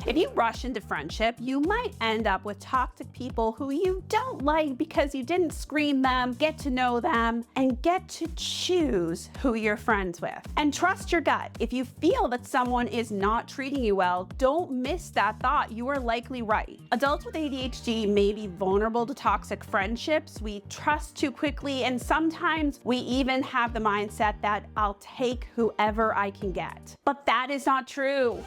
If you rush into friendship, you might end up with toxic people who you don't like because you didn't screen them, get to know them, and get to choose who you're friends with. And trust your gut. If you feel that someone is not treating you well, don't miss that thought. You are likely right. Adults with ADHD may be vulnerable to toxic friendships. We trust too quickly, and sometimes we even have the mindset that I'll take whoever I can get. But that is not true.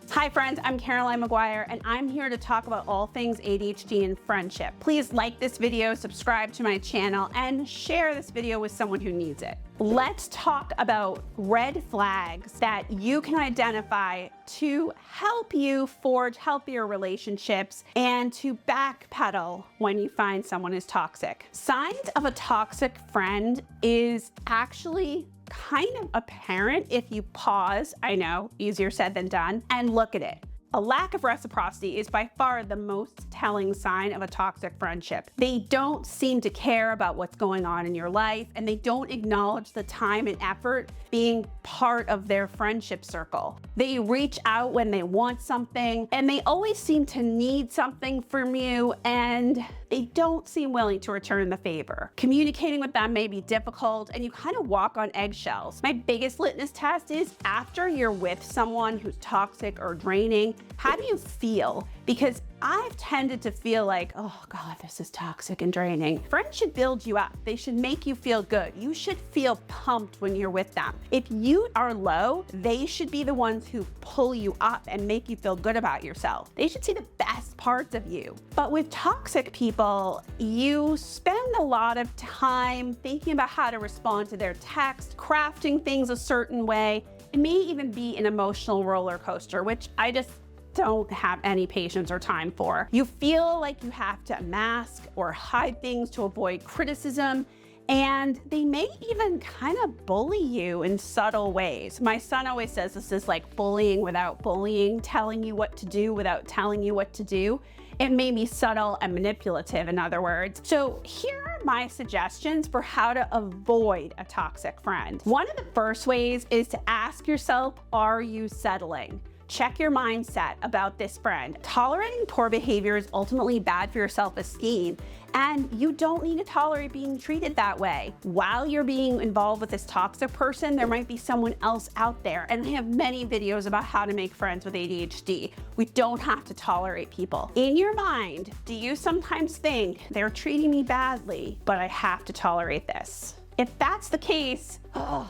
Hi friends, I'm Caroline Maguire, and I'm here to talk about all things ADHD and friendship. Please like this video, subscribe to my channel, and share this video with someone who needs it. Let's talk about red flags that you can identify to help you forge healthier relationships and to backpedal when you find someone is toxic. Signs of a toxic friend is actually kind of apparent if you pause, I know, easier said than done, and look at it. A lack of reciprocity is by far the most telling sign of a toxic friendship. They don't seem to care about what's going on in your life, and they don't acknowledge the time and effort being part of their friendship circle. They reach out when they want something, and they always seem to need something from you, and they don't seem willing to return the favor. Communicating with them may be difficult, and you kind of walk on eggshells. My biggest litmus test is after you're with someone who's toxic or draining, how do you feel? Because I've tended to feel like, oh God, this is toxic and draining. Friends should build you up. They should make you feel good. You should feel pumped when you're with them. If you are low, they should be the ones who pull you up and make you feel good about yourself. They should see the best parts of you. But with toxic people, you spend a lot of time thinking about how to respond to their text, crafting things a certain way. It may even be an emotional roller coaster, which I just don't have any patience or time for. You feel like you have to mask or hide things to avoid criticism, and they may even kind of bully you in subtle ways. My son always says this is like bullying without bullying, telling you what to do without telling you what to do. It may be subtle and manipulative, in other words. So here are my suggestions for how to avoid a toxic friend. One of the first ways is to ask yourself, are you settling? Check your mindset about this friend. Tolerating poor behavior is ultimately bad for your self-esteem, and you don't need to tolerate being treated that way. While you're being involved with this toxic person, there might be someone else out there, and I have many videos about how to make friends with ADHD. We don't have to tolerate people. In your mind, do you sometimes think they're treating me badly, but I have to tolerate this? If that's the case,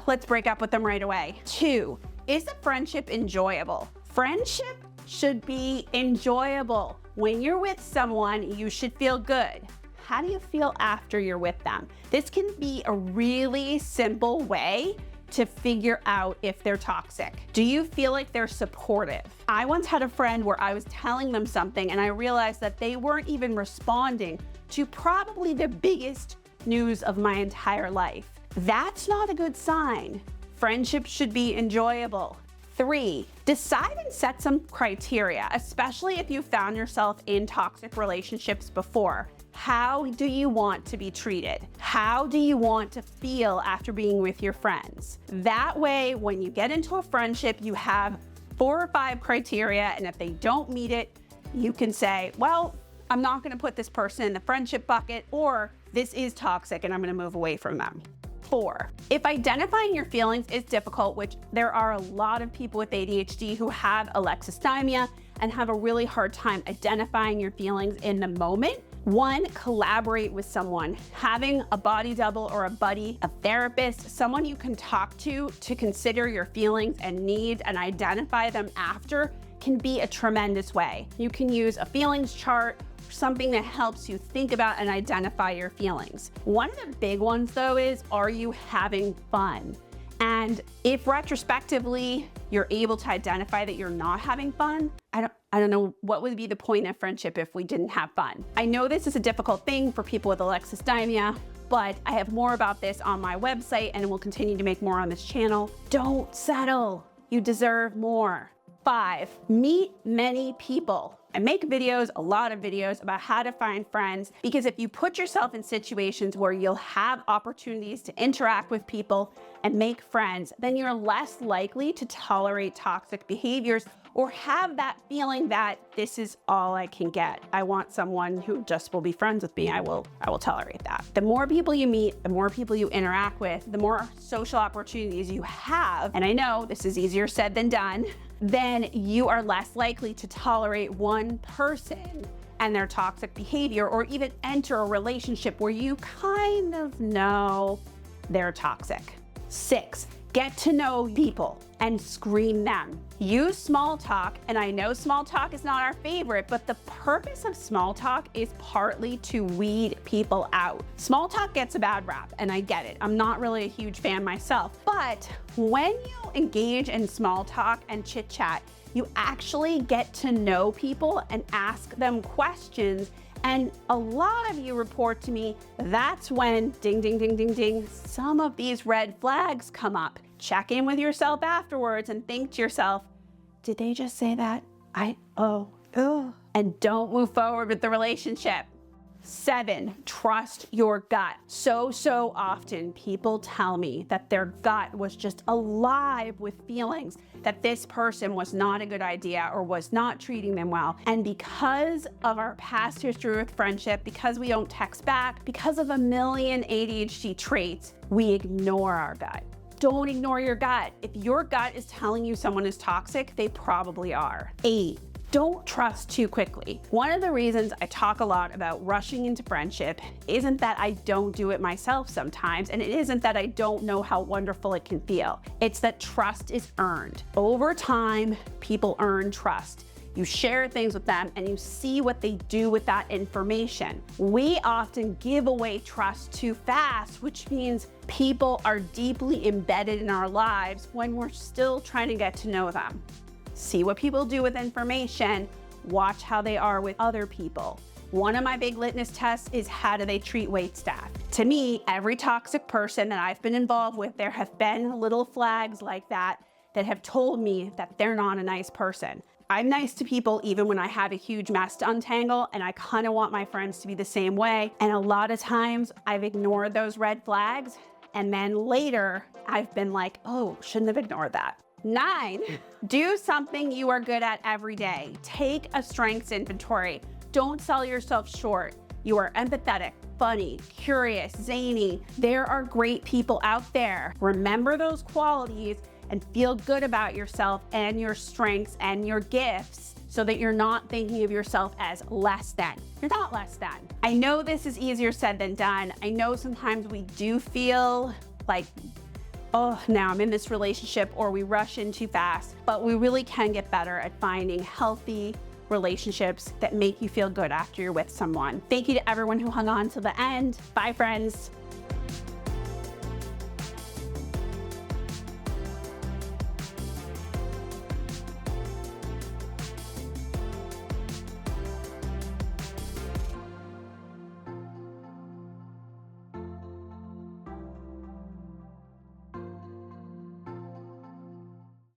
let's break up with them right away. 2, is the friendship enjoyable? Friendship should be enjoyable. When you're with someone, you should feel good. How do you feel after you're with them? This can be a really simple way to figure out if they're toxic. Do you feel like they're supportive? I once had a friend where I was telling them something and I realized that they weren't even responding to probably the biggest news of my entire life. That's not a good sign. Friendship should be enjoyable. 3, decide and set some criteria, especially if you found yourself in toxic relationships before. How do you want to be treated? How do you want to feel after being with your friends? That way, when you get into a friendship, you have 4 or 5 criteria, and if they don't meet it, you can say, well, I'm not gonna put this person in the friendship bucket, or this is toxic and I'm gonna move away from them. 4, if identifying your feelings is difficult, which there are a lot of people with ADHD who have alexithymia and have a really hard time identifying your feelings in the moment, 1, collaborate with someone. Having a body double or a buddy, a therapist, someone you can talk to consider your feelings and needs and identify them after can be a tremendous way. You can use a feelings chart, something that helps you think about and identify your feelings. One of the big ones though is, are you having fun? And if retrospectively you're able to identify that you're not having fun, I don't know what would be the point of friendship if we didn't have fun. I know this is a difficult thing for people with alexithymia, but I have more about this on my website and will continue to make more on this channel. Don't settle. You deserve more. 5, meet many people. I make videos, a lot of videos about how to find friends, because if you put yourself in situations where you'll have opportunities to interact with people and make friends, then you're less likely to tolerate toxic behaviors or have that feeling that this is all I can get. I want someone who just will be friends with me. I will tolerate that. The more people you meet, the more people you interact with, the more social opportunities you have, and I know this is easier said than done, then you are less likely to tolerate one person and their toxic behavior, or even enter a relationship where you kind of know they're toxic. 6, get to know people and screen them. Use small talk, and I know small talk is not our favorite, but the purpose of small talk is partly to weed people out. Small talk gets a bad rap, and I get it. I'm not really a huge fan myself, but when you engage in small talk and chit chat, you actually get to know people and ask them questions. And a lot of you report to me, that's when ding, ding, ding, ding, ding, some of these red flags come up. Check in with yourself afterwards and think to yourself, did they just say that? And don't move forward with the relationship. 7, trust your gut. So often people tell me that their gut was just alive with feelings that this person was not a good idea or was not treating them well. And because of our past history with friendship, because we don't text back, because of a million ADHD traits, we ignore our gut. Don't ignore your gut. If your gut is telling you someone is toxic, they probably are. 8, don't trust too quickly. One of the reasons I talk a lot about rushing into friendship isn't that I don't do it myself sometimes, and it isn't that I don't know how wonderful it can feel. It's that trust is earned. Over time, people earn trust. You share things with them and you see what they do with that information. We often give away trust too fast, which means people are deeply embedded in our lives when we're still trying to get to know them. See what people do with information, watch how they are with other people. One of my big litmus tests is, how do they treat wait staff? To me, every toxic person that I've been involved with, there have been little flags like that that have told me that they're not a nice person. I'm nice to people even when I have a huge mess to untangle, and I kind of want my friends to be the same way. And a lot of times I've ignored those red flags, and then later I've been like, oh, shouldn't have ignored that. 9, do something you are good at every day. Take a strengths inventory. Don't sell yourself short. You are empathetic, funny, curious, zany. There are great people out there. Remember those qualities and feel good about yourself and your strengths and your gifts, so that you're not thinking of yourself as less than. You're not less than. I know this is easier said than done. I know sometimes we do feel like, oh, now I'm in this relationship, or we rush in too fast, but we really can get better at finding healthy relationships that make you feel good after you're with someone. Thank you to everyone who hung on to the end. Bye, friends.